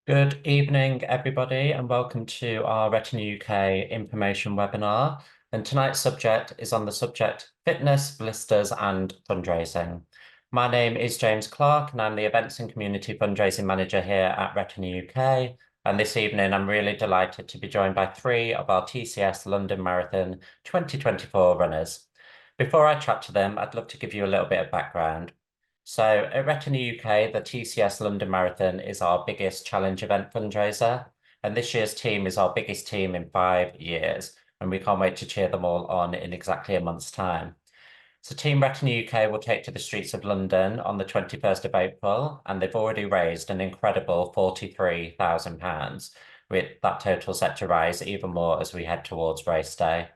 Good evening, everybody, and welcome to our Retina UK information webinar. And tonight's subject is on the subject fitness, blisters, and fundraising. My name is James Clarke, and I'm the Events and Community Fundraising Manager here at Retina UK. And this evening, I'm really delighted to be joined by three of our TCS London Marathon 2024 runners. Before I chat to them, I'd love to give you a little bit of background. So at Retina UK, the TCS London Marathon is our biggest challenge event fundraiser. And this year's team is our biggest team in 5 years. And we can't wait to cheer them all on in exactly a month's time. So Team Retina UK will take to the streets of London on the 21st of April, and they've already raised an incredible £43,000, with that total set to rise even more as we head towards race day.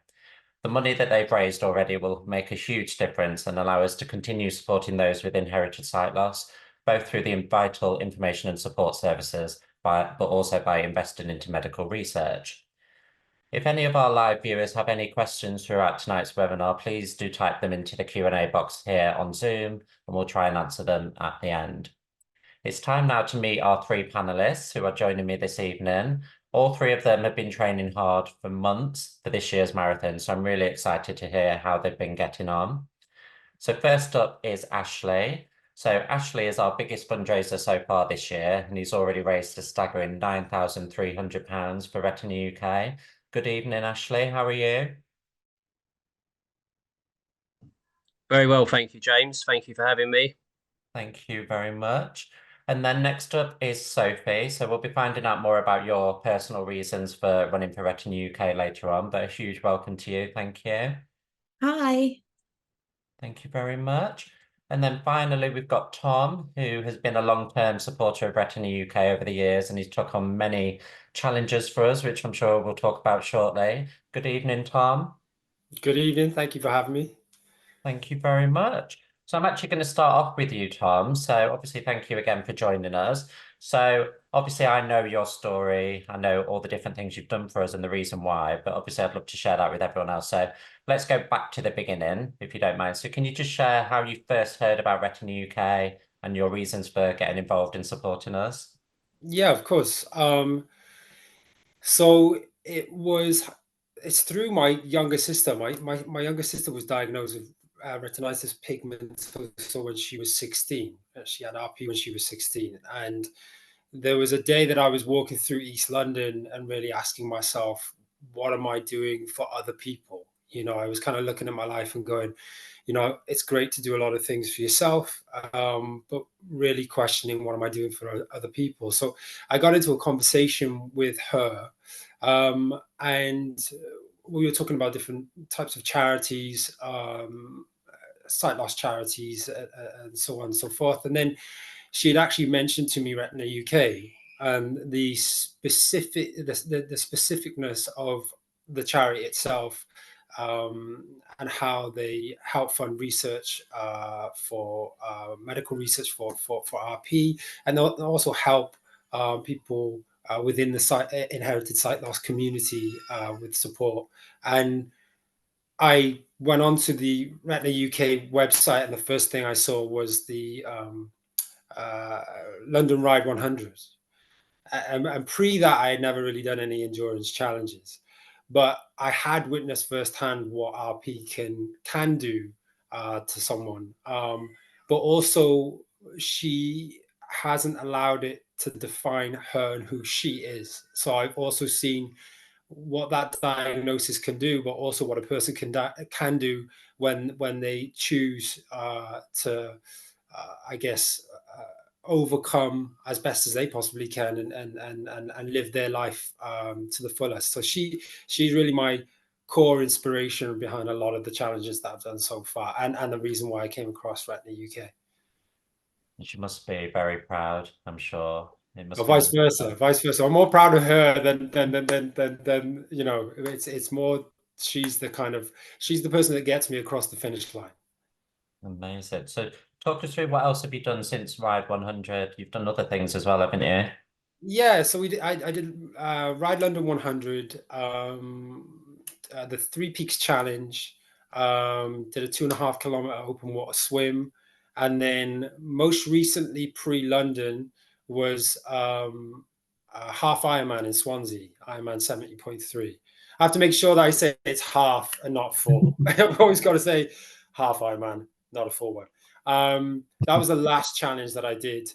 The money that they've raised already will make a huge difference and allow us to continue supporting those with inherited sight loss, both through the vital information and support services, but also by investing into medical research. If any of our live viewers have any questions throughout tonight's webinar, please do type them into the Q&A box here on Zoom, and we'll try and answer them at the end. It's time now to meet our three panelists who are joining me this evening. All three of them have been training hard for months for this year's marathon, so I'm really excited to hear how they've been getting on. So first up is Ashley. So Ashley is our biggest fundraiser so far this year, and he's already raised a staggering £9,300 for Retina UK. Good evening, Ashley. How are you? Very well, thank you, James. Thank you for having me. Thank you very much. And then next up is Sophie. So we'll be finding out more about your personal reasons for running for Retina UK later on, but a huge welcome to you. Thank you. Hi. Thank you very much. And then finally, we've got Tom, who has been a long-term supporter of Retina UK over the years, and he's took on many challenges for us, which I'm sure we'll talk about shortly. Good evening, Tom. Good evening. Thank you for having me. Thank you very much. So I'm actually going to start off with you, Tom. So obviously, thank you again for joining us. So obviously, I know your story. I know all the different things you've done for us and the reason why, but obviously, I'd love to share that with everyone else. So let's go back to the beginning, if you don't mind. So can you just share how you first heard about Retina UK and your reasons for getting involved in supporting us? Yeah, of course. So it's through my younger sister. My younger sister was diagnosed with retinitis pigmentosa when she was 16. She had RP when she was 16. And there was a day that I was walking through East London and really asking myself, what am I doing for other people? I was kind of looking at my life and going, it's great to do a lot of things for yourself, but really questioning what am I doing for other people. So I got into a conversation with her, and we were talking about different types of charities, sight loss charities, and so on and so forth. And then she had actually mentioned to me Retina UK and the specificness of the charity itself, and how they help fund research for medical research for RP, and they'll also help people within the inherited sight loss community with support. And I went onto the Retina UK website, and the first thing I saw was the London Ride 100. And pre that, I had never really done any endurance challenges, but I had witnessed firsthand what RP can do to someone. But also, she hasn't allowed it to define her and who she is. So I've also seen what that diagnosis can do, but also what a person can do when they choose to, I guess, overcome as best as they possibly can and live their life to the fullest. So she's really my core inspiration behind a lot of the challenges that I've done so far, and the reason why I came across Retina UK. She must be very proud, I'm sure. It must Or be vice versa, vice versa. I'm more proud of her than It's more she's the person that gets me across the finish line. amazing. So talk us through what else have you done since Ride 100? You've done other things as well, haven't you? Yeah, so I did Ride London 100, the Three Peaks Challenge, did a 2.5 kilometer open water swim, and then most recently pre-London was half Ironman in Swansea, Ironman 70.3. I have to make sure that I say it's half and not full. I've always got to say half Ironman, not a full one. That was the last challenge that I did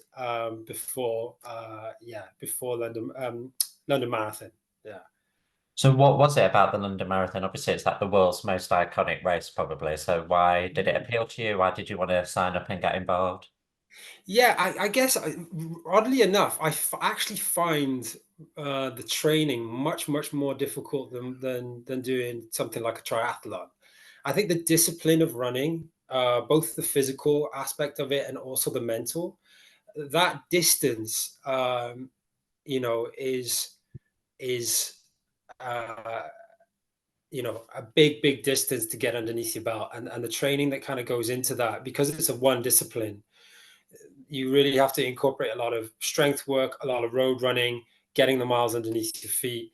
before London Marathon. Yeah. So what was it about the London Marathon? Obviously, it's like the world's most iconic race, probably. So why did it appeal to you? Why did you want to sign up and get involved? Yeah, I guess oddly enough, actually find the training much more difficult than doing something like a triathlon. I think the discipline of running, both the physical aspect of it and also the mental, that distance, is uh, a big distance to get underneath your belt, and the training that kind of goes into that, because it's a one discipline. You really have to incorporate a lot of strength work, a lot of road running, getting the miles underneath your feet.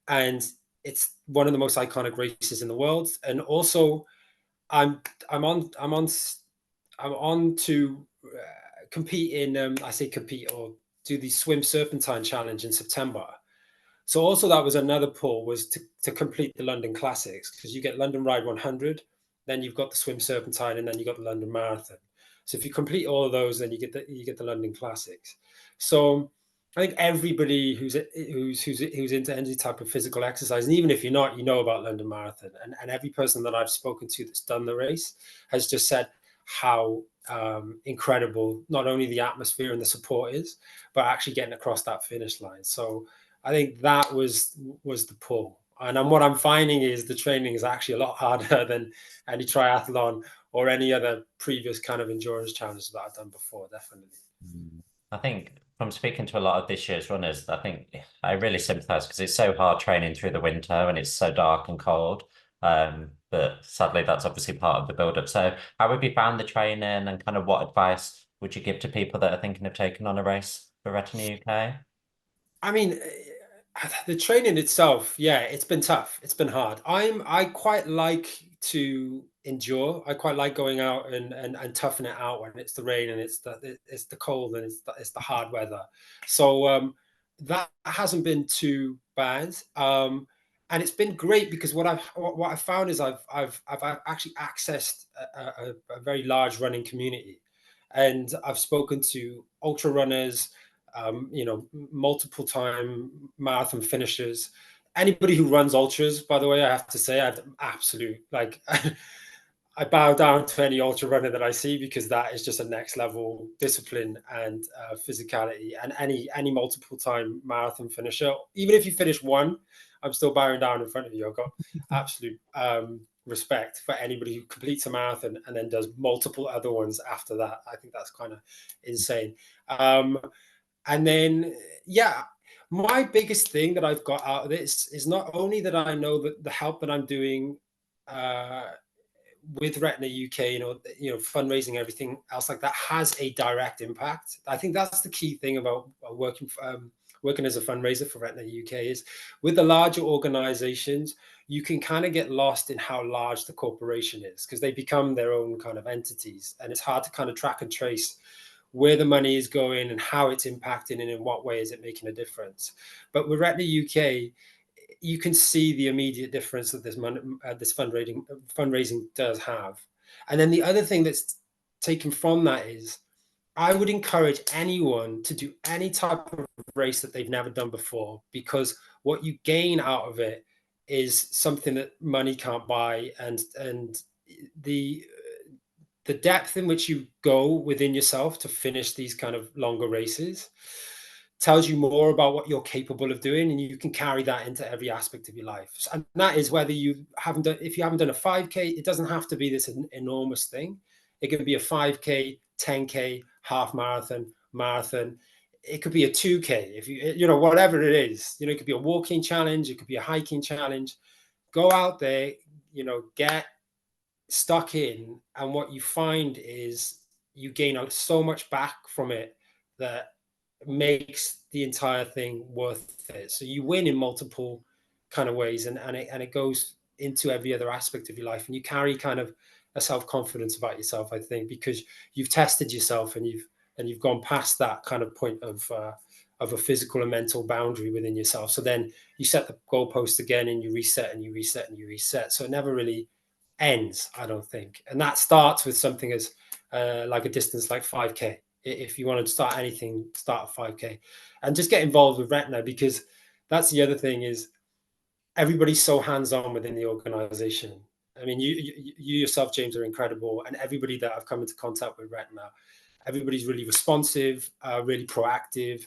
And it's one of the most iconic races in the world. And also I'm I'm on I'm on I'm on to compete in I say compete or do the swim serpentine challenge in September. So also that was another pull, was to complete the London Classics, because you get London Ride 100, then you've got the swim serpentine, and then you got the London Marathon. So if you complete all of those, then you get the London Classics. So I think everybody who's into any type of physical exercise, and even if you're not, you know about London Marathon. And every person that I've spoken to that's done the race has just said how incredible not only the atmosphere and the support is, but actually getting across that finish line. So I think that was the pull. And what I'm finding is the training is actually a lot harder than any triathlon or any other previous kind of endurance challenges that I've done before, definitely. I think from speaking to a lot of this year's runners, I think I really sympathize because it's so hard training through the winter and it's so dark and cold. But sadly, that's obviously part of the build-up. So how have you found the training, and kind of what advice would you give to people that are thinking of taking on a race for Retina UK? I mean, the training itself, yeah, it's been tough. It's been hard. I quite like to endure. I quite like going out and toughen it out when it's the rain and it's the cold and it's the hard weather. So that hasn't been too bad. And it's been great because what I've found is I've actually accessed a very large running community, and I've spoken to ultra runners, multiple time marathon finishers. Anybody who runs ultras, by the way, I have to say, I have absolute like I bow down to any ultra runner that I see, because that is just a next level discipline and physicality. And any multiple time marathon finisher, even if you finish one, I'm still bowing down in front of you. I've got absolute respect for anybody who completes a marathon and then does multiple other ones after that. I think that's kind of insane. And then, yeah, my biggest thing that I've got out of this is not only that I know that the help that I'm doing with Retina UK, fundraising, everything else like that, has a direct impact. I think that's the key thing about working as a fundraiser for Retina UK, is with the larger organizations, you can kind of get lost in how large the corporation is, because they become their own kind of entities, and it's hard to kind of track and trace where the money is going and how it's impacting and in what way is it making a difference. But with Retina UK, you can see the immediate difference that this fundraising does have. And then the other thing that's taken from that is, I would encourage anyone to do any type of race that they've never done before, because what you gain out of it is something that money can't buy, and the depth in which you go within yourself to finish these kind of longer races tells you more about what you're capable of doing, and you can carry that into every aspect of your life. And that is whether if you haven't done a 5K, it doesn't have to be this enormous thing. It could be a 5K, 10K, half marathon, marathon. It could be a 2K, if whatever it is. It could be a walking challenge, it could be a hiking challenge. Go out there, get stuck in, and what you find is you gain so much back from it that makes the entire thing worth it. So you win in multiple kind of ways, and it goes into every other aspect of your life, and you carry kind of a self-confidence about yourself, I think, because you've tested yourself and you've gone past that kind of point of a physical and mental boundary within yourself. So then you set the goalpost again, and you reset and you reset and you reset. So it never really ends, I don't think. And that starts with something as like a distance like 5K. If you want to start anything, start at 5K, and just get involved with Retina, because that's the other thing is everybody's so hands-on within the organization. I mean, you yourself, James, are incredible, and everybody that I've come into contact with Retina, everybody's really responsive, really proactive.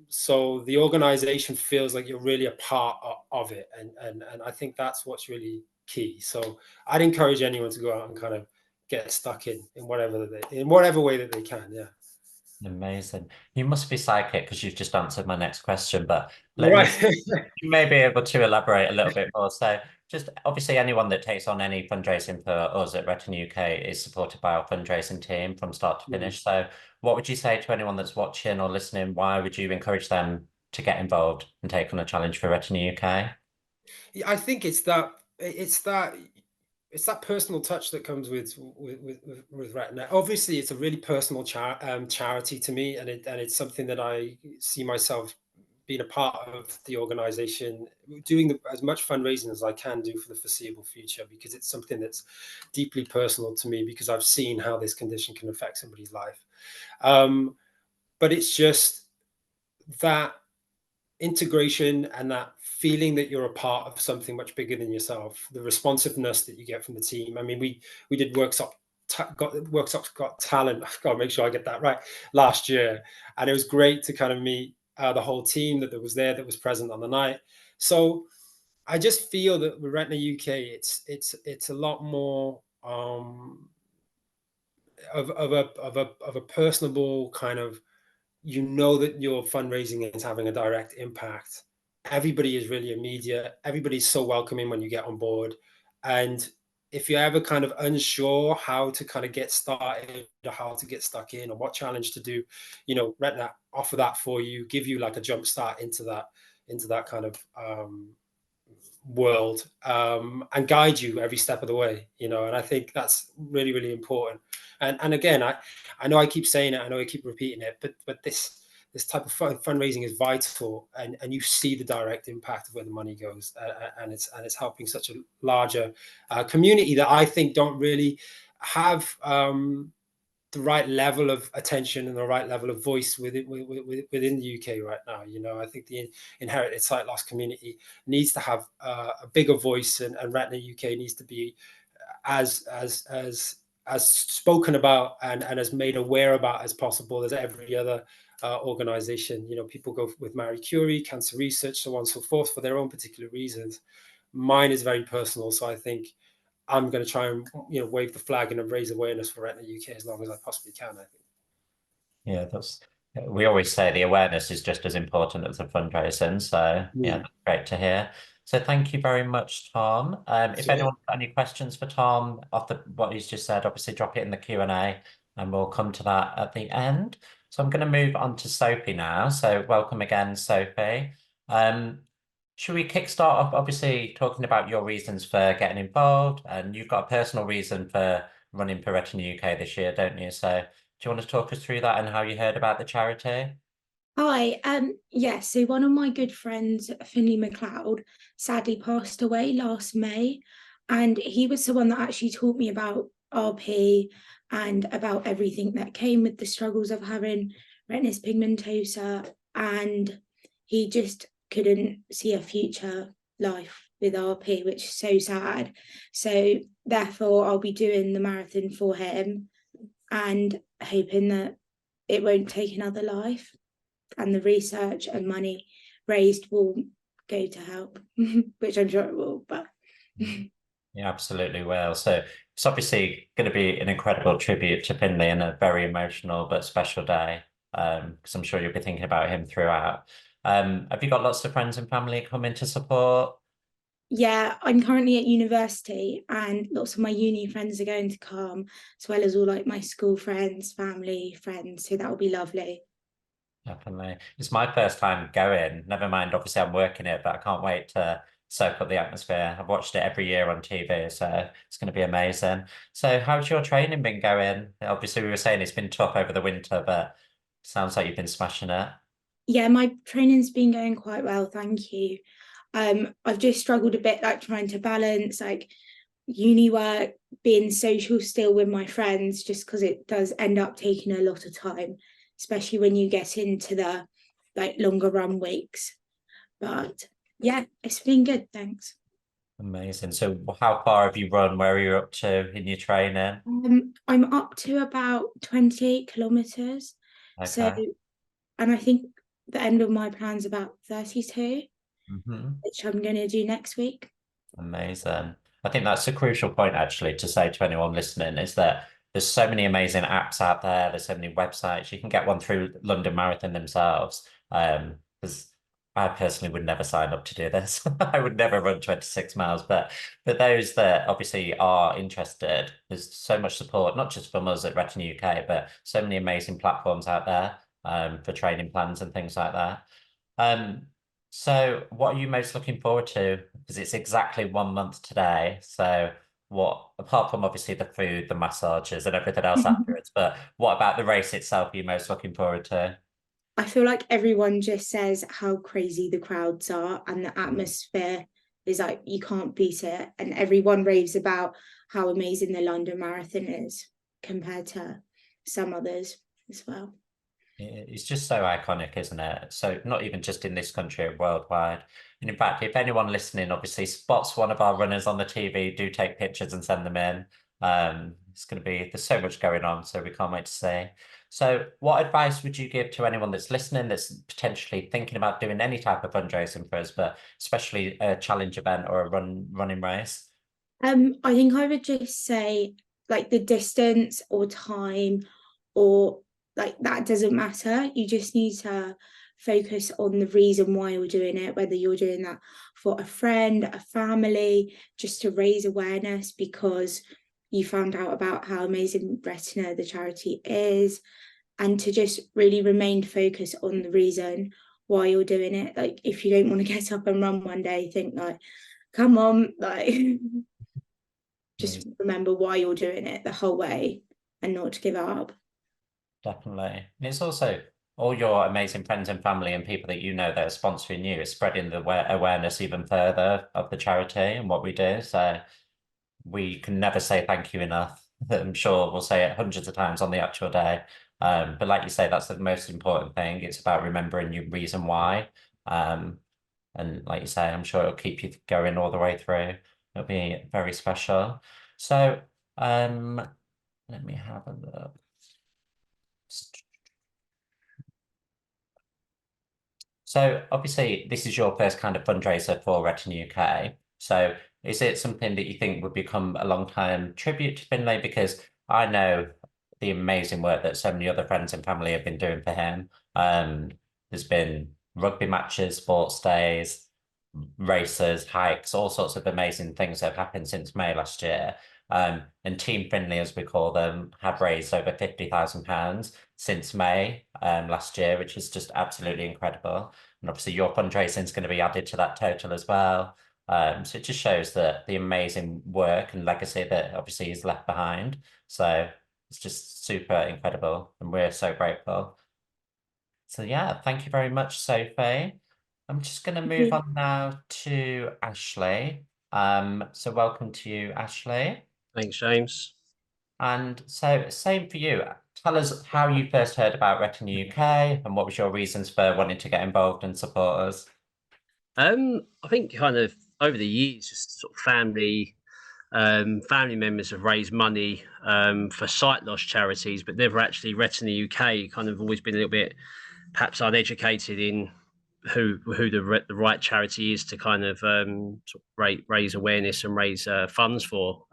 So the organization feels like you're really a part of it, and I think that's what's really key. So I'd encourage anyone to go out and kind of get stuck in whatever way that they can. Yeah. Amazing. You must be psychic because you've just answered my next question, but let me, Right. you may be able to elaborate a little bit more. So just obviously anyone that takes on any fundraising for us at Retina UK is supported by our fundraising team from start to finish. So what would you say to anyone that's watching or listening? Why would you encourage them to get involved and take on a challenge for Retina UK? I think it's that personal touch that comes with Retina. Obviously, it's a really personal charity to me, and it's something that I see myself being a part of the organization, doing as much fundraising as I can do for the foreseeable future, because it's something that's deeply personal to me, because I've seen how this condition can affect somebody's life. But it's just that integration and that feeling that you're a part of something much bigger than yourself, the responsiveness that you get from the team. I mean, we did workshops got talent. I've got to make sure I get that right, last year, and it was great to kind of meet the whole team that was there, that was present on the night. So I just feel that with Retina UK, it's a lot more of a personable kind of, you know, that your fundraising is having a direct impact. Everybody is really immediate. Everybody's so welcoming when you get on board. And if you're ever kind of unsure how to kind of get started, or how to get stuck in, or what challenge to do, you know, Retina offer that for you, give you like a jump start into that kind of world, and guide you every step of the way, you know. And I think that's really, really important. And again, I know I keep saying it, I know I keep repeating it, but this type of fundraising is vital, and you see the direct impact of where the money goes, and it's helping such a larger community that I think don't really have the right level of attention and the right level of voice within the UK right now. You know, I think the inherited sight loss community needs to have a bigger voice, and Retina UK needs to be as spoken about and as made aware about as possible as every other organization. You know, people go with Marie Curie, cancer research, so on and so forth, for their own particular reasons. Mine is very personal, so I think I'm going to try and, you know, wave the flag and raise awareness for Retina UK as long as I possibly can, I think. Yeah, we always say the awareness is just as important as the fundraising. So yeah, that's great to hear. So thank you very much, Tom. If anyone's got any questions for Tom off what he's just said, obviously drop it in the Q&A and we'll come to that at the end. So I'm going to move on to Sophie now. So welcome again, Sophie. Should we kickstart off, obviously, talking about your reasons for getting involved? And you've got a personal reason for running for Retina UK this year, don't you? So do you want to talk us through that and how you heard about the charity? Hi, so one of my good friends, Finley MacLeod, sadly passed away last May, and he was the one that actually taught me about RP and about everything that came with the struggles of having retinitis pigmentosa, and he just couldn't see a future life with RP, which is so sad. So therefore, I'll be doing the marathon for him and hoping that it won't take another life, and the research and money raised will go to help, which I'm sure it will. But Yeah, absolutely will. So it's obviously going to be an incredible tribute to Finley and a very emotional but special day, because I'm sure you'll be thinking about him throughout. Have you got lots of friends and family coming to support? yeah, I'm currently at university, and lots of my uni friends are going to come, as well as all like my school friends, family friends. So that will be lovely. Definitely. It's my first time going. Never mind, obviously I'm working it, but I can't wait to soak up the atmosphere. I've watched it every year on TV, so it's going to be amazing. So how's your training been going? Obviously, we were saying it's been tough over the winter, but Sounds like you've been smashing it. Yeah, my training's been going quite well, thank you. I've just struggled a bit like trying to balance like uni work, being social still with my friends, just because it does end up taking a lot of time, especially when you get into the like longer run weeks. But yeah, it's been good, thanks. Amazing. So how far have you run? Where are you up to in your training? I'm up to about 28 kilometers. So, Okay. and I think the end of my plan's about 32, Mm-hmm. which I'm going to do next week. Amazing. I think that's a crucial point actually to say to anyone listening is that there's so many amazing apps out there. There's so many websites. You can get one through London Marathon themselves. Because I personally would never sign up to do this. I would never run 26 miles. But those that obviously are interested, there's so much support, not just from us at Retina UK, but so many amazing platforms out there for training plans and things like that. Um, so what are you most looking forward to? Because it's exactly 1 month today. So what, apart from obviously the food, the massages and everything else afterwards, but what about the race itself are you most looking forward to? I feel like everyone just says how crazy the crowds are and the atmosphere is like you can't beat it. And everyone raves about how amazing the London Marathon is compared to some others as well. It's just so iconic, isn't it? So not even just in this country, worldwide. And in fact, if anyone listening obviously spots one of our runners on the TV, do take pictures and send them in. It's going to be, there's so much going on, so we can't wait to see. So what advice would you give to anyone that's listening, that's potentially thinking about doing any type of fundraising for us, but especially a challenge event or a running race? I think I would just say like the distance or time or like that doesn't matter. You just need to focus on the reason why you're doing it, whether you're doing that for a friend, a family, just to raise awareness because you found out about how amazing Retina, the charity, is, and to just really remain focused on the reason why you're doing it. Like if you don't want to get up and run one day, think like, come on, like just remember why you're doing it the whole way and not to give up. Definitely. And it's also all your amazing friends and family and people that you know that are sponsoring you. It's spreading the awareness even further of the charity and what we do. So we can never say thank you enough. I'm sure we'll say it hundreds of times on the actual day. But like you say, that's the most important thing. It's about remembering your reason why. Um, and like you say, I'm sure it'll keep you going all the way through. It'll be very special. So let me have a look. So obviously this is your first kind of fundraiser for Retina UK. So is it something that you think would become a long-time tribute to Finlay? Because I know the amazing work that so many other friends and family have been doing for him. There's been rugby matches, sports days, races, hikes, all sorts of amazing things that have happened since May last year. And Team Finlay, as we call them, have raised over £50,000 since May last year, which is just absolutely incredible. And obviously your fundraising is going to be added to that total as well. So it just shows that the amazing work and legacy that obviously he's left behind. So it's just super incredible and we're so grateful. So yeah, thank you very much, Sophie. I'm just going to move on now to Ashley. So welcome to you, Ashley. Thanks, James. And so same for you. Tell us how you first heard about Retina UK and what was your reasons for wanting to get involved and support us? I think kind of over the years, just sort of family members have raised money for sight loss charities, but never actually Retina UK. Kind of always been a little bit perhaps uneducated in who the right charity is to kind of sort of raise awareness and raise funds for.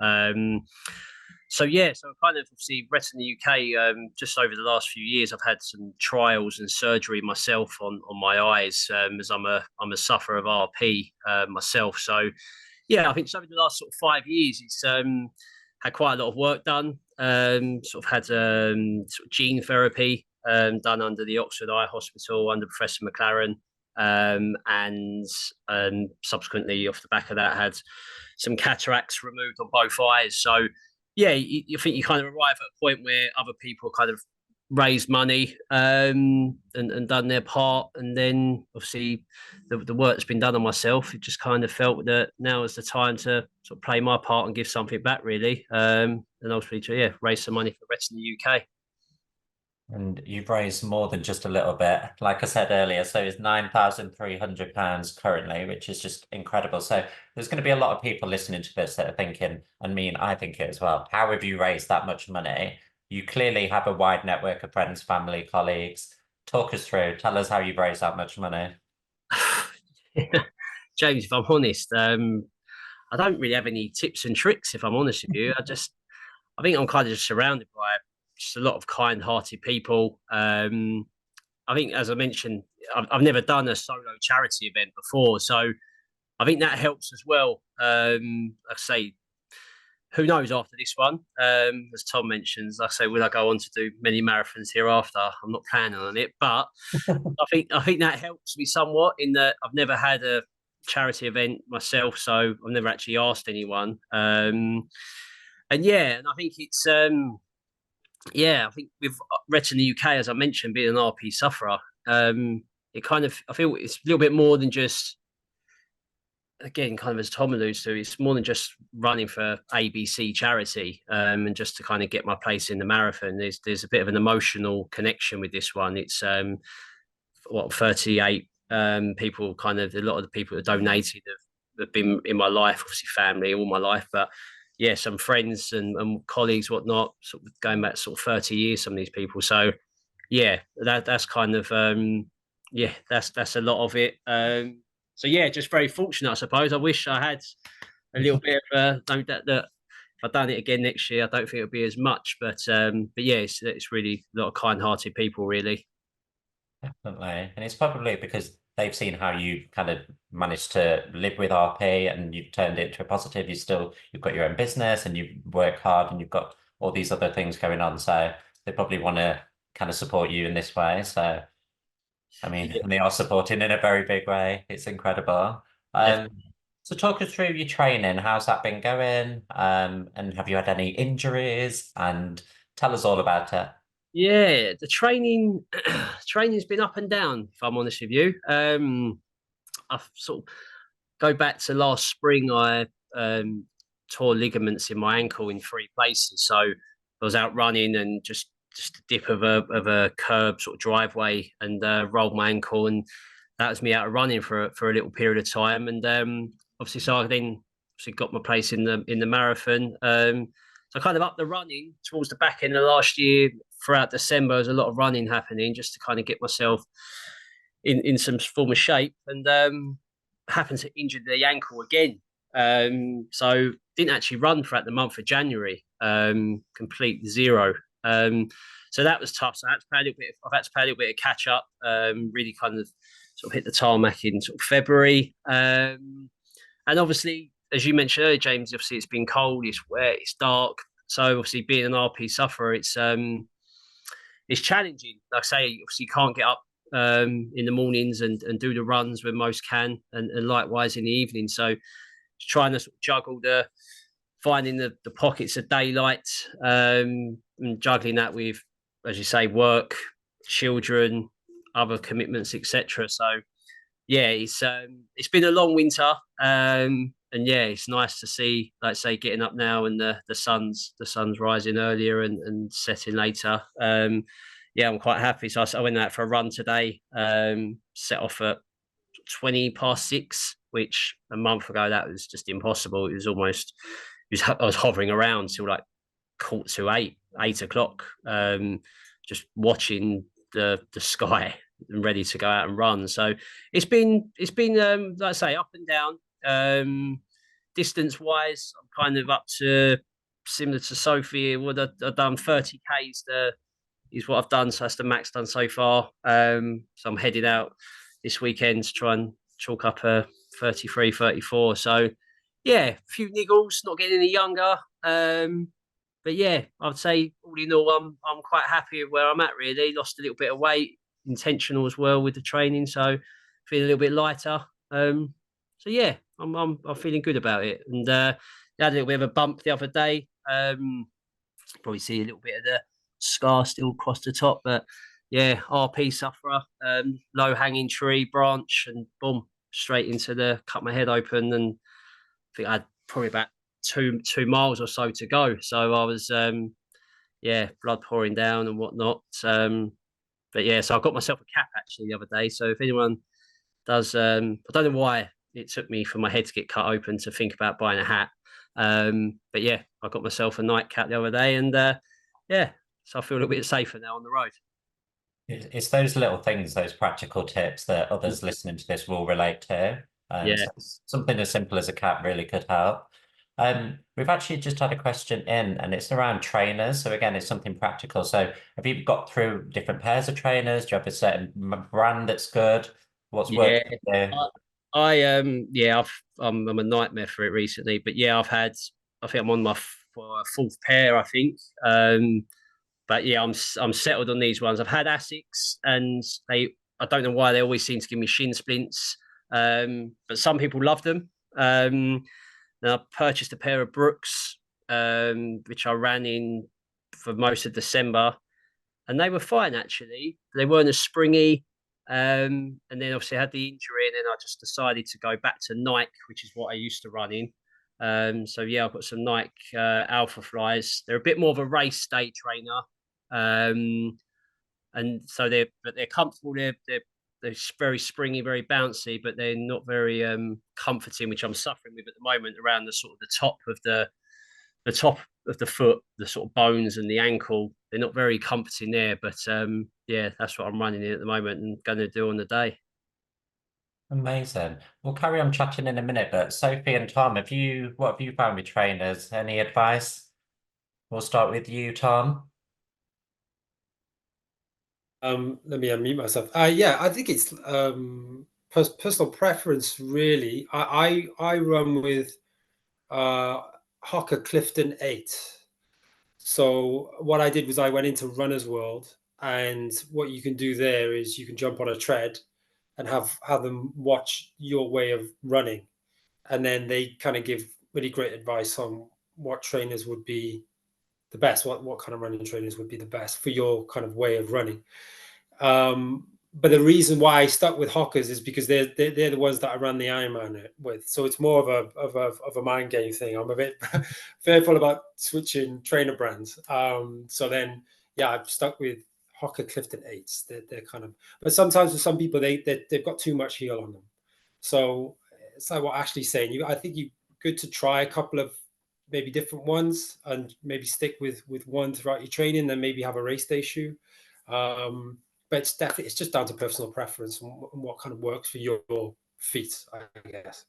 So yeah, so kind of obviously Retina UK. Just over the last few years, I've had some trials and surgery myself on my eyes, as I'm a sufferer of RP myself. So yeah, I think so over the last sort of 5 years, it's had quite a lot of work done. Sort of had sort of gene therapy done under the Oxford Eye Hospital under Professor McLaren, and subsequently off the back of that had some cataracts removed on both eyes. So yeah, I think you kind of arrive at a point where other people are kind of raised money and done their part, and then obviously the work that's been done on myself, it just kind of felt that now is the time to sort of play my part and give something back, really, and ultimately to raise some money for Retina UK. And you've raised more than just a little bit, like I said earlier. So it's £9,300 currently, which is just incredible. So there's going to be a lot of people listening to this that are thinking, I think it as well, how have you raised that much money? You clearly have a wide network of friends, family, colleagues. Talk us through. Tell us how you've raised that much money. James, if I'm honest, I don't really have any tips and tricks, if I'm honest with you. I think I'm kind of just surrounded by just a lot of kind-hearted people. I think, as I mentioned, I've never done a solo charity event before, so I think that helps as well. Like I say, who knows after this one? As Tom mentions, like I say, will I go on to do many marathons hereafter? I'm not planning on it, but I think that helps me somewhat in that I've never had a charity event myself, so I've never actually asked anyone. And I think it's I think with Retina UK, as I mentioned, being an RP sufferer, it kind of, I feel it's a little bit more than just, again, kind of as Tom alludes to, it's more than just running for ABC charity, and just to kind of get my place in the marathon. There's a bit of an emotional connection with this one. It's 38 people, kind of a lot of the people that donated have been in my life, obviously family all my life, but yeah, some friends and colleagues, whatnot, sort of going back sort of 30 years, some of these people. So yeah, that's kind of that's a lot of it. So yeah, just very fortunate, I suppose. I wish I had a little bit of that if I'd done it again next year, I don't think it'll be as much, but yeah, it's really a lot of kind-hearted people, really. Definitely. And it's probably because they've seen how you kind of managed to live with RP and you've turned it into a positive. You've got your own business and you work hard and you've got all these other things going on. So they probably want to kind of support you in this way. So, and they are supporting in a very big way. It's incredible. So talk us through your training. How's that been going? And have you had any injuries? And tell us all about it. Yeah, the training's been up and down, if I'm honest with you. I've sort of go back to last spring. I tore ligaments in my ankle in 3 places. So I was out running and just a dip of a curb sort of driveway and rolled my ankle, and that was me out of running for a little period of time. And obviously, so I then obviously got my place in the marathon. So I kind of up the running towards the back end of last year. Throughout December, there's a lot of running happening just to kind of get myself in some form of shape, and happened to injure the ankle again. So didn't actually run throughout the month of January, complete zero. So that was tough. So I've had to pay a little bit of catch up. Really kind of sort of hit the tarmac in sort of February. And obviously, as you mentioned earlier, James, obviously it's been cold, it's wet, it's dark. So obviously being an RP sufferer, it's challenging. Like I say, obviously you can't get up in the mornings and do the runs when most can, and likewise in the evening. So trying to sort of juggle finding the pockets of daylight, and juggling that with, as you say, work, children, other commitments, etc. So yeah, it's been a long winter, and yeah, it's nice to see, like say, getting up now and the sun's rising earlier and setting later. Yeah, I'm quite happy. So I went out for a run today. Set off at 6:20, which a month ago that was just impossible. It was almost, I was hovering around till like 8:45, just watching the sky and ready to go out and run. So it's been like I say, up and down. Distance wise, I'm kind of up to similar to Sophie. What I've done 30 Ks is what I've done. So that's the max done so far. So I'm heading out this weekend to try and chalk up a 33, 34. So yeah, a few niggles, not getting any younger. But yeah, I'd say all in all, I'm quite happy with where I'm at. Really, lost a little bit of weight, intentional as well with the training, so feeling a little bit lighter. So yeah, I'm feeling good about it. And I had a little bit of a bump the other day. Probably see a little bit of the scar still across the top. But yeah, RP sufferer, low hanging tree branch, and boom, straight into cut my head open, and I think I had probably about two miles or so to go. So I was blood pouring down and whatnot. But yeah, so I got myself a cap actually the other day. So if anyone does, I don't know why it took me for my head to get cut open to think about buying a hat. But yeah, I got myself a nightcap the other day, and so I feel a little bit safer now on the road. It's those little things, those practical tips that others listening to this will relate to. Yeah. So something as simple as a cap really could help. We've actually just had a question in, and it's around trainers. So again, it's something practical. So have you got through different pairs of trainers? Do you have a certain brand that's good? What's Yeah, worked for you? I'm a nightmare for it recently, but yeah, I think I'm on my fourth pair, I think. But yeah, I'm settled on these ones. I've had Asics, and I don't know why they always seem to give me shin splints. But some people love them. Then I purchased a pair of Brooks, which I ran in for most of December, and they were fine actually. They weren't as springy. And then obviously I had the injury, and then I just decided to go back to Nike, which is what I used to run in. So yeah, I've got some Nike Alpha Flies. They're a bit more of a race day trainer, and so they're comfortable. They're very springy, very bouncy, but they're not very comforting, which I'm suffering with at the moment around the sort of the top of the foot, the sort of bones and the ankle. They're not very comforting there, but yeah, that's what I'm running in at the moment and going to do on the day. Amazing. We'll carry on chatting in a minute, but Sophie and Tom, what have you found with trainers? Any advice? We'll start with you, Tom. Let me unmute myself. Yeah, I think it's personal preference really. I run with Hoka Clifton 8. So what I did was I went into Runner's World, and what you can do there is you can jump on a tread and have them watch your way of running, and then they kind of give really great advice on what trainers would be the best, what kind of running trainers would be the best for your kind of way of running. But the reason why I stuck with Hokas is because they're the ones that I ran the Ironman with. So it's more of a mind game thing. I'm a bit fearful about switching trainer brands. So then, yeah, I've stuck with Hoka Clifton 8s. They're kind of, but sometimes with some people they've got too much heel on them. So it's like what Ashley's saying. I think you good to try a couple of maybe different ones and maybe stick with one throughout your training, then maybe have a race day shoe. But it's just down to personal preference and what kind of works for your feet, I guess.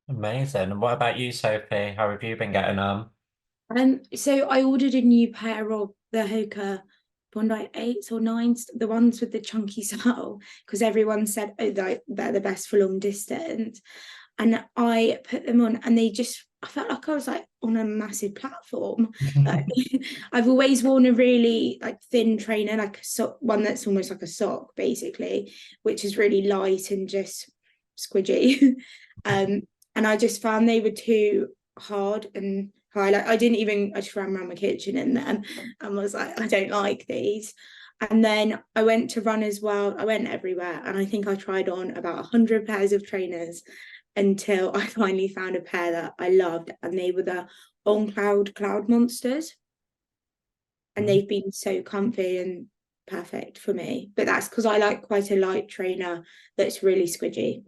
Amazing. And what about you, Sophie? How have you been getting on? So I ordered a new pair of the Hoka Bondi 8s or 9s, the ones with the chunky sole, because everyone said, oh, they're the best for long distance. And I put them on, and I felt like I was like on a massive platform. I've always worn a really like thin trainer, like one that's almost like a sock, basically, which is really light and just squidgy. And I just found they were too hard and high. Like I just ran around my kitchen in them and was like, I don't like these. And then I went to run as well. I went everywhere, and I think I tried on about 100 pairs of trainers until I finally found a pair that I loved, and they were the On Cloud Monsters. And they've been so comfy and perfect for me. But that's because I like quite a light trainer that's really squidgy.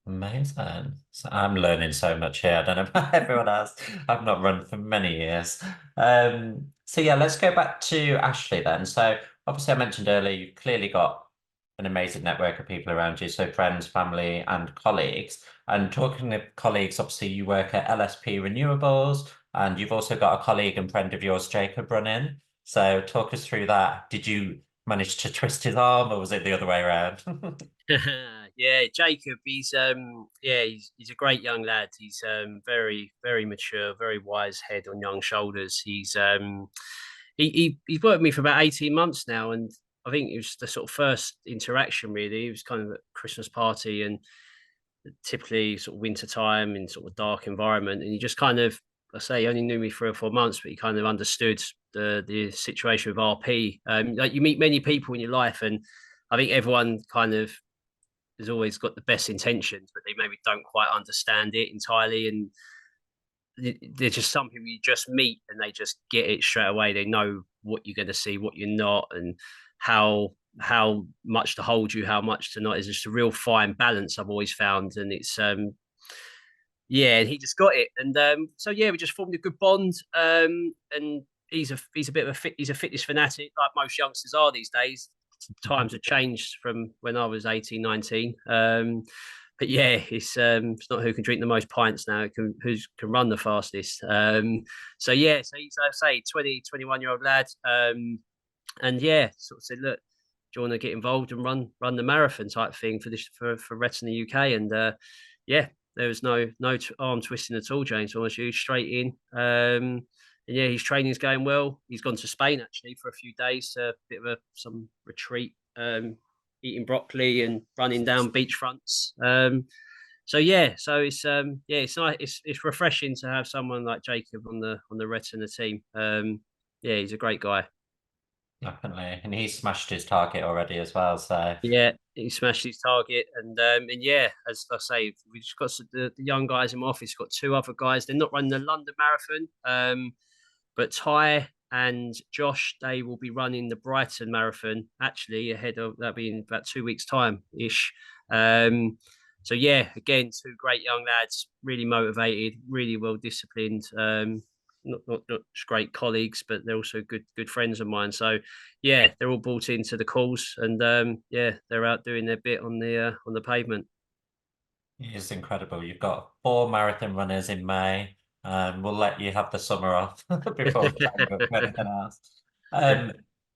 Amazing. So I'm learning so much here. I don't know about everyone else. I've not run for many years. So yeah, let's go back to Ashley then. So obviously I mentioned earlier, you've clearly got an amazing network of people around you, so friends, family, and colleagues. And talking of colleagues, obviously you work at LSP Renewables, and you've also got a colleague and friend of yours, Jacob, running. So talk us through that. Did you manage to twist his arm, or was it the other way around? Yeah, Jacob, he's a great young lad. He's very, very mature, very wise head on young shoulders. He's worked with me for about 18 months now, and I think it was the sort of first interaction really. It was kind of a Christmas party, and typically sort of winter time in sort of dark environment, and you just kind of I say he only knew me 3 or 4 months, but he kind of understood the situation with RP. Like you meet many people in your life, and I think everyone kind of has always got the best intentions, but they maybe don't quite understand it entirely. And there's just some people you just meet and they just get it straight away. They know what you're going to see, what you're not, and how much to hold you, how much to not. Is just a real fine balance I've always found, and it's yeah, and he just got it, and so yeah, we just formed a good bond. And he's a bit of he's a fitness fanatic, like most youngsters are these days. Times have changed from when I was 18, 19. But yeah, it's not who can drink the most pints now, who can run the fastest. So yeah, so he's, I say, 20, 21-year-old lad. And yeah, sort of said, look, do you want to get involved and run the marathon type thing for Retina UK? And yeah, there was no arm twisting at all, James. Honest, you straight in. And yeah, his training's going well. He's gone to Spain actually for a few days, a bit of some retreat, eating broccoli and running down beachfronts. So yeah, so it's yeah, it's nice. It's refreshing to have someone like Jacob on the Retina team. Yeah, he's a great guy. Definitely, and he smashed his target already as well. So Yeah, he smashed his target, and yeah, as I say, we've just got the young guys in my office. Got two other guys. They're not running the London Marathon, but Ty and Josh, they will be running the Brighton Marathon actually ahead of that being about 2 weeks' time ish. So yeah, again, two great young lads, really motivated, really well disciplined. Not just great colleagues, but they're also good friends of mine. So yeah, they're all bought into the cause, and yeah, they're out doing their bit on the pavement. it is incredible. You've got 4 marathon runners in May. We'll let you have the summer off before we try and go for anything else.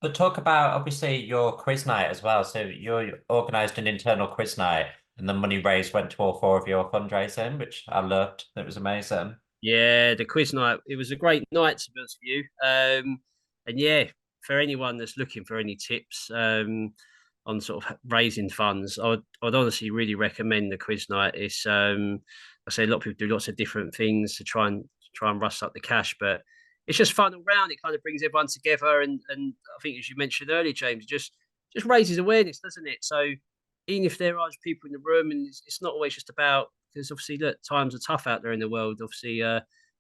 But talk about obviously your quiz night as well. So you organised an internal quiz night, and the money raised went to all 4 of your fundraising, which I loved. It was amazing. Yeah, the quiz night. It was a great night, to be honest with you. And yeah, for anyone that's looking for any tips on sort of raising funds, I'd honestly really recommend the quiz night. It's I say a lot of people do lots of different things to try and rustle up the cash, but it's just fun all round. It kind of brings everyone together, and I think as you mentioned earlier, James, just raises awareness, doesn't it? So even if there are people in the room, and it's not always just about, because obviously look, times are tough out there in the world. Obviously,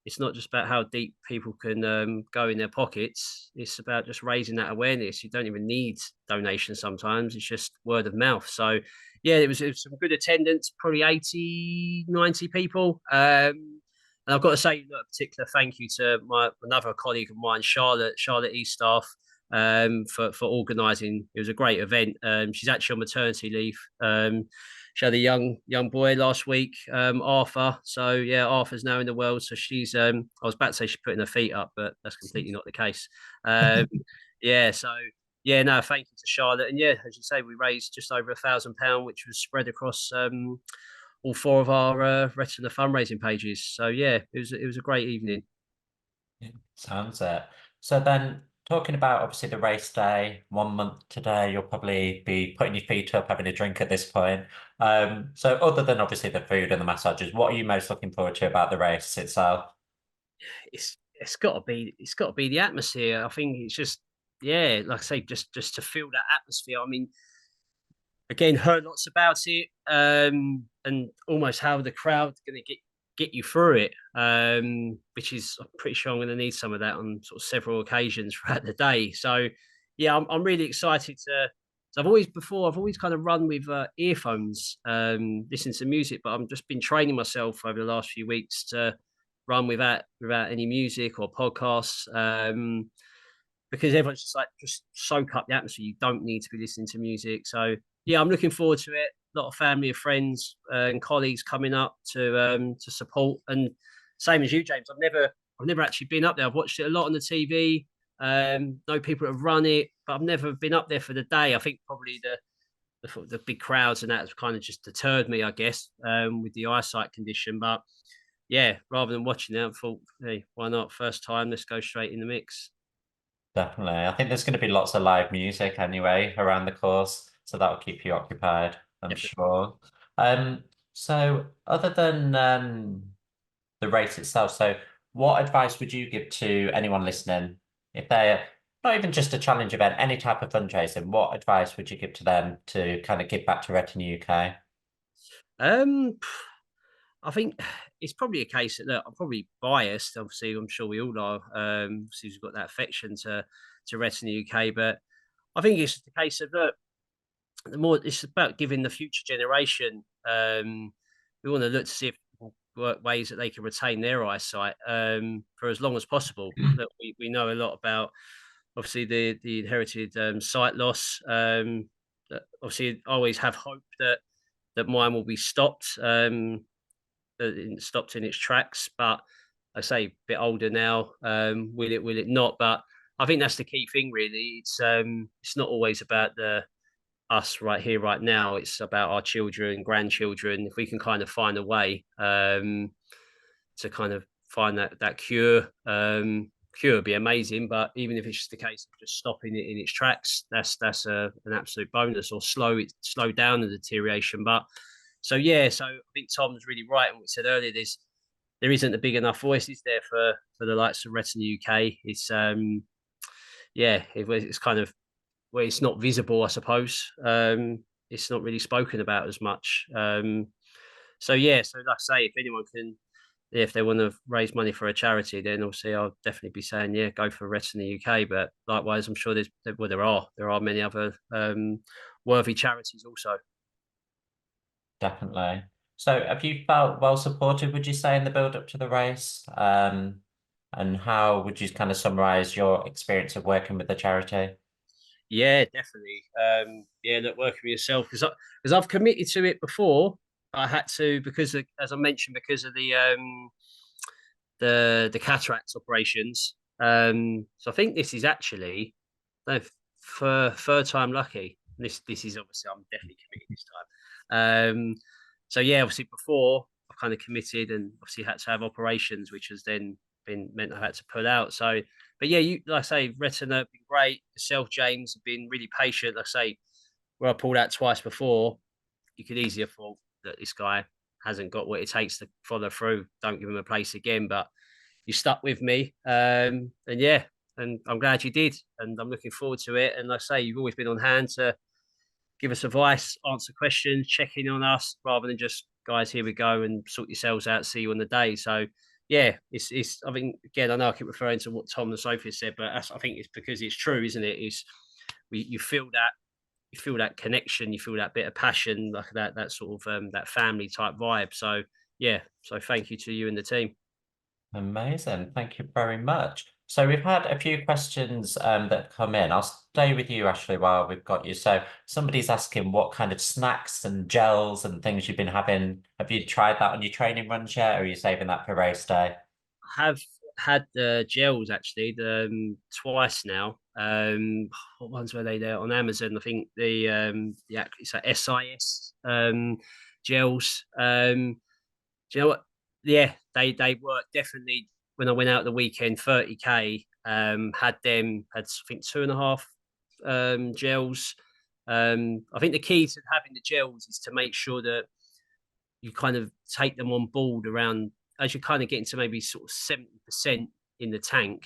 it's not just about how deep people can go in their pockets. It's about just raising that awareness. You don't even need donations sometimes. It's just word of mouth. So yeah, it was some good attendance, probably 80, 90 people. And I've got to say a particular thank you to another colleague of mine, Charlotte Eastaff, for organising. It was a great event. She's actually on maternity leave. She had a young boy last week, Arthur. So yeah, Arthur's now in the world. So she's I was about to say she's putting her feet up, but that's completely not the case. Yeah, so yeah, no, thank you to Charlotte. And yeah, as you say, we raised just over £1,000, which was spread across all 4 of our Retina fundraising pages. So yeah, it was a great evening. Yeah, sounds it. So then talking about obviously the race day, 1 month today, you'll probably be putting your feet up, having a drink at this point. So other than obviously the food and the massages, what are you most looking forward to about the race itself? It's got to be the atmosphere. I think it's just, yeah, like I say, just to feel that atmosphere. I mean, again, heard lots about it, and almost how the crowd's going to get you through it, which is, I'm pretty sure I'm going to need some of that on sort of several occasions throughout the day. So yeah, I'm really excited to. So I've always kind of run with earphones, listening to music, but I've just been training myself over the last few weeks to run without any music or podcasts. Because everyone's just soak up the atmosphere. You don't need to be listening to music. So yeah, I'm looking forward to it. A lot of family and friends and colleagues coming up to support. And same as you, James, I've never actually been up there. I've watched it a lot on the TV. Know people that have run it, but I've never been up there for the day. I think probably the big crowds and that has kind of just deterred me, I guess, with the eyesight condition. But yeah, rather than watching it, I thought, hey, why not? First time, let's go straight in the mix. Definitely. I think there's going to be lots of live music anyway around the course, so that'll keep you occupied, I'm Yep. sure. So other than the race itself, so what advice would you give to anyone listening if they're not even just a challenge event, any type of fundraising? What advice would you give to them to kind of give back to Retina UK? I think it's probably a case that, look, I'm probably biased. Obviously, I'm sure we all are. Obviously, we've got that affection to Retina UK, but I think it's just a case of, look, the more it's about giving the future generation. We want to look to see if work ways that they can retain their eyesight for as long as possible. That we know a lot about, obviously, the inherited sight loss. That obviously, always have hope that mine will be stopped. Stopped in its tracks, but I say a bit older now. Will it not? But I think that's the key thing, really. It's not always about us right here, right now. It's about our children, grandchildren. If we can kind of find a way to kind of find that cure, cure would be amazing. But even if it's just a case of just stopping it in its tracks, that's an absolute bonus, or slow down the deterioration. But so yeah, so I think Tom's really right in what he said earlier. There isn't a big enough voice, is there, for the likes of Retina UK? It's it's kind of where it's not visible, I suppose. It's not really spoken about as much. So yeah, so like I say, if anyone can, if they want to raise money for a charity, then obviously I'll definitely be saying, yeah, go for Retina UK. But likewise, I'm sure there are many other worthy charities also. Definitely. So have you felt well supported, would you say, in the build up to the race? And how would you kind of summarize your experience of working with the charity? Yeah, definitely. Look, working with yourself, because I've committed to it before. I had to, because of, as I mentioned, because of the cataracts operations. So I think this is actually, no, for third time lucky. This is obviously, I'm definitely committed this time. So yeah, obviously before I kind of committed, and obviously had to have operations, which has then meant I had to pull out. So, but yeah, you, like I say, Retina have been great. Yourself, James, have been really patient. Like I say, where I pulled out twice before, you could easily have thought that this guy hasn't got what it takes to follow through. Don't give him a place again. But you stuck with me, and yeah, and I'm glad you did, and I'm looking forward to it. And like I say, you've always been on hand to give us advice, answer questions, check in on us, rather than just, guys, here we go, and sort yourselves out, see you on the day. So yeah, it's I think, again, I know I keep referring to what Tom and Sophie said, but I think it's because it's true, isn't it? You feel that connection, you feel that bit of passion, like that sort of that family type vibe. So yeah, so thank you to you and the team. Amazing. Thank you very much. So we've had a few questions that have come in. I'll stay with you, Ashley, while we've got you. So somebody's asking what kind of snacks and gels and things you've been having. Have you tried that on your training runs yet, or are you saving that for race day? Have had the gels actually twice now. What ones were they there on Amazon? I think it's like SIS gels. Do you know what? Yeah, they work definitely. When I went out the weekend, 30K, had I think 2.5 gels. I think the key to having the gels is to make sure that you kind of take them on board around, as you're kind of getting to maybe sort of 70% in the tank.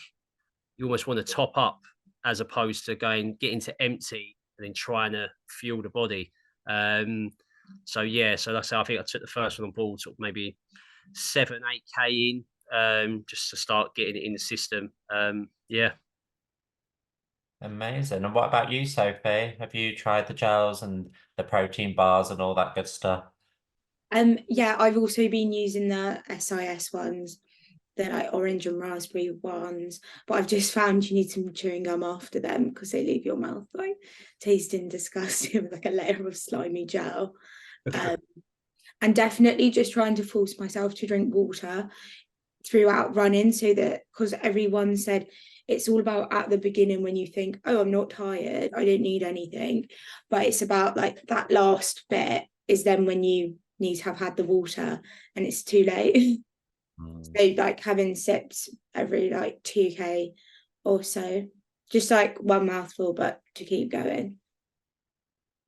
You almost want to top up, as opposed to getting to empty and then trying to fuel the body. So yeah, so that's how I think I took the first one on board, sort of maybe 7-8K in, just to start getting it in the system. Yeah. Amazing. And what about you, Sophie? Have you tried the gels and the protein bars and all that good stuff? Yeah, I've also been using the SIS ones, the like orange and raspberry ones, but I've just found you need some chewing gum after them because they leave your mouth like tasting disgusting with like a layer of slimy gel. And definitely just trying to force myself to drink water throughout running, so that, because everyone said it's all about at the beginning when you think, oh, I'm not tired, I don't need anything, but it's about like that last bit is then when you need to have had the water and it's too late. So like having sips every like 2K or so, just like one mouthful, but to keep going.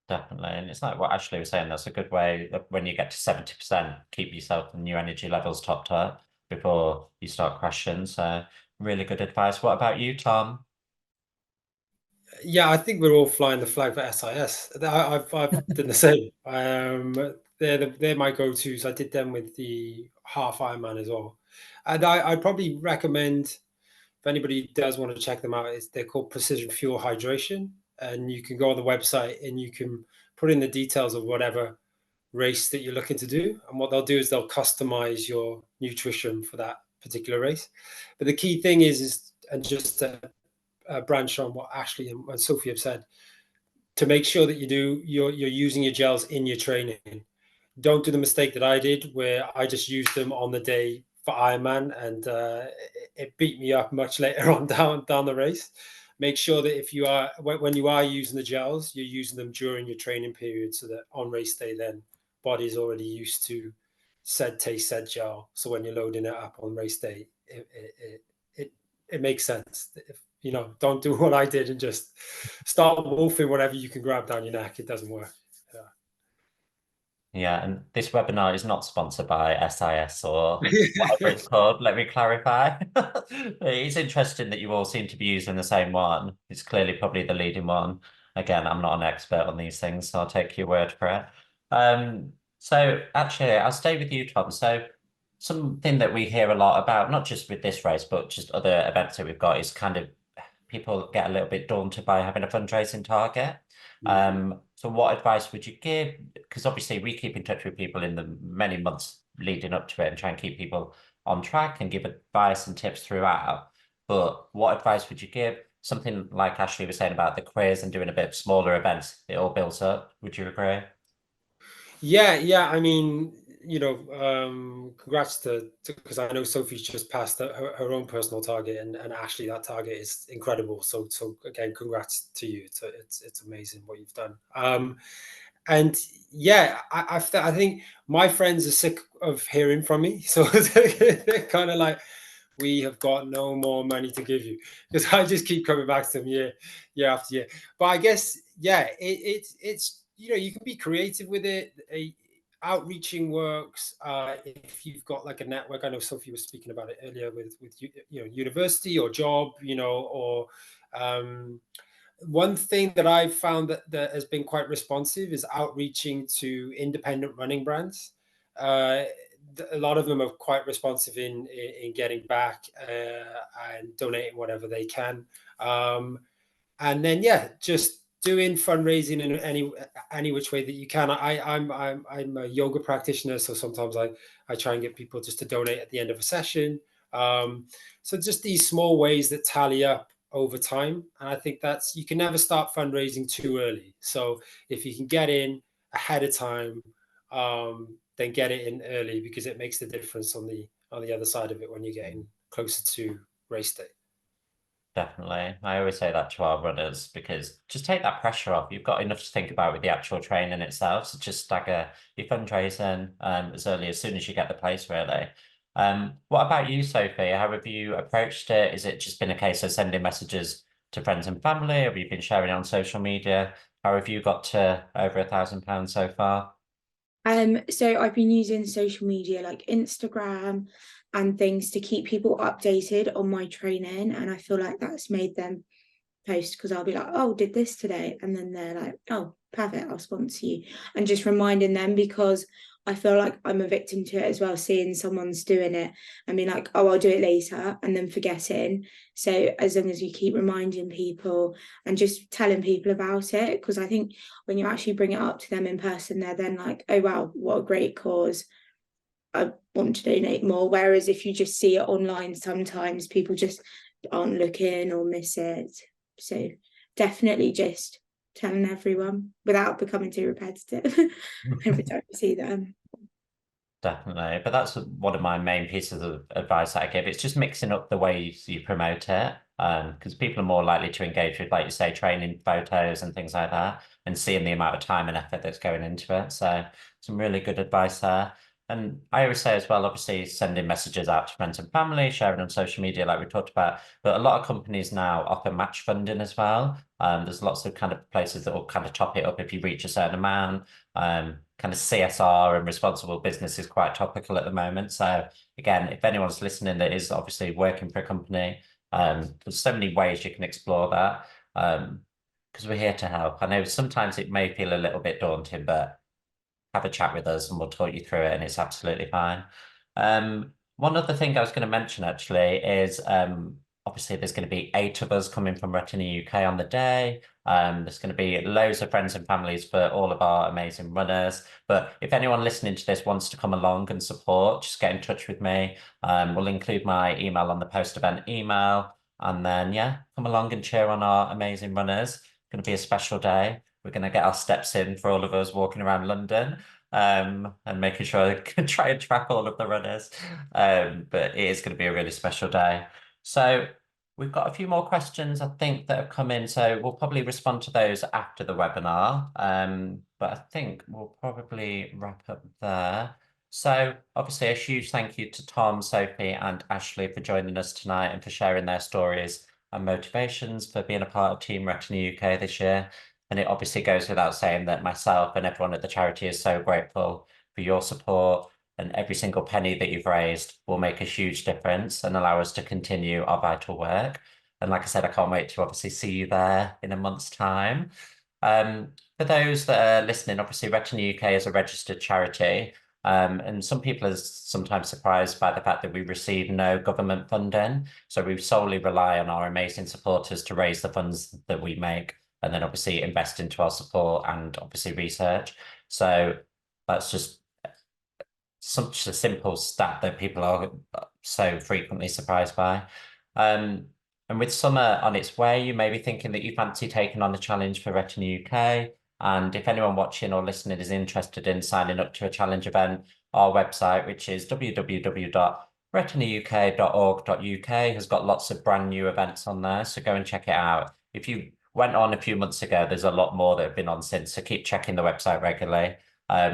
Definitely. And it's like what Ashley was saying, that's a good way of, when you get to 70%, keep yourself and your energy levels topped up. before you start crashing. So really good advice. What about you, Tom? Yeah, I think we're all flying the flag for SIS. I've done the same. They're my go-tos. I did them with the half Ironman as well, and I'd probably recommend, if anybody does want to check them out, they're called Precision Fuel Hydration, and you can go on the website and you can put in the details of whatever race that you're looking to do, and what they'll do is they'll customize your nutrition for that particular race. But the key thing is and just to branch on what Ashley and Sophie have said, to make sure that you're using your gels in your training. Don't do the mistake that I did, where I just used them on the day for Ironman, and it beat me up much later on down the race. Make sure that if you are, when you are using the gels, you're using them during your training period, so that on race day, then body's already used to said taste, said gel. So when you're loading it up on race day, it makes sense. If, don't do what I did and just start wolfing whatever you can grab down your neck. It doesn't work. Yeah, and this webinar is not sponsored by SIS or whatever it's called. Let me clarify. It's interesting that you all seem to be using the same one. It's clearly probably the leading one. Again, I'm not an expert on these things, so I'll take your word for it. So actually, I'll stay with you, Tom. So something that we hear a lot about, not just with this race, but just other events that we've got, is kind of people get a little bit daunted by having a fundraising target. So what advice would you give? Because obviously we keep in touch with people in the many months leading up to it and try and keep people on track and give advice and tips throughout. But what advice would you give? Something like Ashley was saying about the quiz and doing a bit of smaller events, it all builds up. Would you agree? Yeah. I mean, congrats to because I know Sophie's just passed her own personal target, and Ashley, that target is incredible. So again, congrats to you. It's amazing what you've done. And yeah, I think my friends are sick of hearing from me, so they're kind of like, we have got no more money to give you, because I just keep coming back to them year after year. But I guess, yeah, it's you can be creative with it. Outreaching works. If you've got like a network, I know Sophie was speaking about it earlier with university or job, or one thing that I've found that has been quite responsive is outreaching to independent running brands. A lot of them are quite responsive in getting back and donating whatever they can. And then, yeah, just doing fundraising in any which way that you can. I'm a yoga practitioner, so sometimes I try and get people just to donate at the end of a session. So just these small ways that tally up over time. And I think you can never start fundraising too early. So if you can get in ahead of time, then get it in early, because it makes the difference on the other side of it when you're getting closer to race day. Definitely. I always say that to our runners, because just take that pressure off. You've got enough to think about with the actual training itself. So just stagger your fundraising as soon as you get the place, really. What about you, Sophie? How have you approached it? Is it just been a case of sending messages to friends and family? Have you been sharing it on social media? How have you got to over £1,000 so far? So I've been using social media like Instagram and things to keep people updated on my training, and I feel like that's made them post, because I'll be like, oh, did this today, and then they're like, oh, perfect, I'll sponsor you, and just reminding them, because I feel like I'm a victim to it as well, seeing someone's doing it and being like, oh, I'll do it later, and then forgetting. So as long as you keep reminding people and just telling people about it, because I think when you actually bring it up to them in person, they're then like, oh wow, what a great cause, I want to donate more. Whereas if you just see it online, sometimes people just aren't looking or miss it. So definitely just telling everyone without becoming too repetitive every time you see them. Definitely. But that's one of my main pieces of advice that I give. It's just mixing up the ways you promote it. Because people are more likely to engage with, like you say, training photos and things like that, and seeing the amount of time and effort that's going into it. So some really good advice there. And I always say as well, obviously sending messages out to friends and family, sharing on social media like we talked about. But a lot of companies now offer match funding as well. There's lots of kind of places that will kind of top it up if you reach a certain amount. Kind of CSR and responsible business is quite topical at the moment. So again, if anyone's listening that is obviously working for a company, there's so many ways you can explore that. Because we're here to help. I know sometimes it may feel a little bit daunting, but have a chat with us and we'll talk you through it, and it's absolutely fine. One other thing I was going to mention actually is obviously there's going to be 8 of us coming from Retina UK on the day. There's going to be loads of friends and families for all of our amazing runners. But if anyone listening to this wants to come along and support, just get in touch with me. We'll include my email on the post-event email. And then, yeah, come along and cheer on our amazing runners. It's going to be a special day. We're going to get our steps in for all of us walking around London, and making sure I can try and track all of the runners. But it is going to be a really special day. So we've got a few more questions, I think, that have come in. So we'll probably respond to those after the webinar. But I think we'll probably wrap up there. So obviously a huge thank you to Tom, Sophie and Ashley for joining us tonight and for sharing their stories and motivations for being a part of Team Retina UK this year. And it obviously goes without saying that myself and everyone at the charity is so grateful for your support, and every single penny that you've raised will make a huge difference and allow us to continue our vital work. And like I said, I can't wait to obviously see you there in a month's time. For those that are listening, obviously Retina UK is a registered charity. And some people are sometimes surprised by the fact that we receive no government funding. So we solely rely on our amazing supporters to raise the funds that we make, and then obviously invest into our support and obviously research. So that's just such a simple stat that people are so frequently surprised by. And with summer on its way, you may be thinking that you fancy taking on a challenge for Retina UK. And if anyone watching or listening is interested in signing up to a challenge event, our website, which is www.retinauk.org.uk, has got lots of brand new events on there. So go and check it out. If you went on a few months ago, there's a lot more that have been on since. So keep checking the website regularly.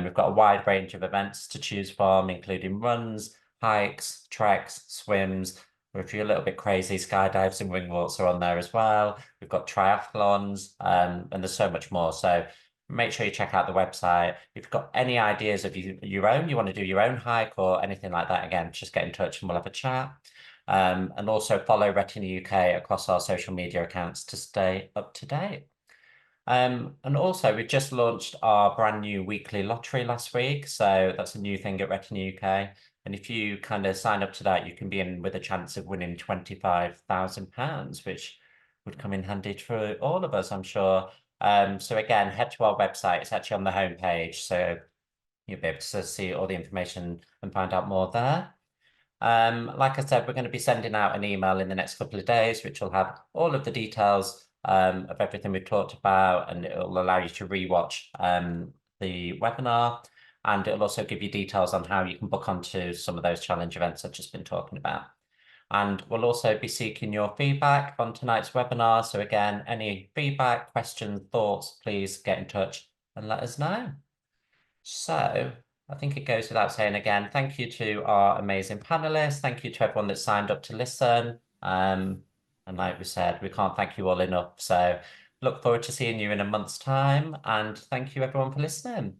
We've got a wide range of events to choose from, including runs, hikes, treks, swims. Or if you're a little bit crazy, skydives and wing walks are on there as well. We've got triathlons, and there's so much more. So make sure you check out the website. If you've got any ideas of your own, you want to do your own hike or anything like that, again, just get in touch and we'll have a chat. And also follow Retina UK across our social media accounts to stay up to date. And also, we've just launched our brand new weekly lottery last week. So that's a new thing at Retina UK. And if you kind of sign up to that, you can be in with a chance of winning £25,000, which would come in handy for all of us, I'm sure. So again, head to our website. It's actually on the homepage. So you'll be able to see all the information and find out more there. Like I said, we're going to be sending out an email in the next couple of days, which will have all of the details of everything we've talked about, and it will allow you to rewatch the webinar, and it'll also give you details on how you can book onto some of those challenge events I've just been talking about. And we'll also be seeking your feedback on tonight's webinar. So again, any feedback, questions, thoughts, please get in touch and let us know. So I think it goes without saying again, thank you to our amazing panelists. Thank you to everyone that signed up to listen. And like we said, we can't thank you all enough. So look forward to seeing you in a month's time. And thank you everyone for listening.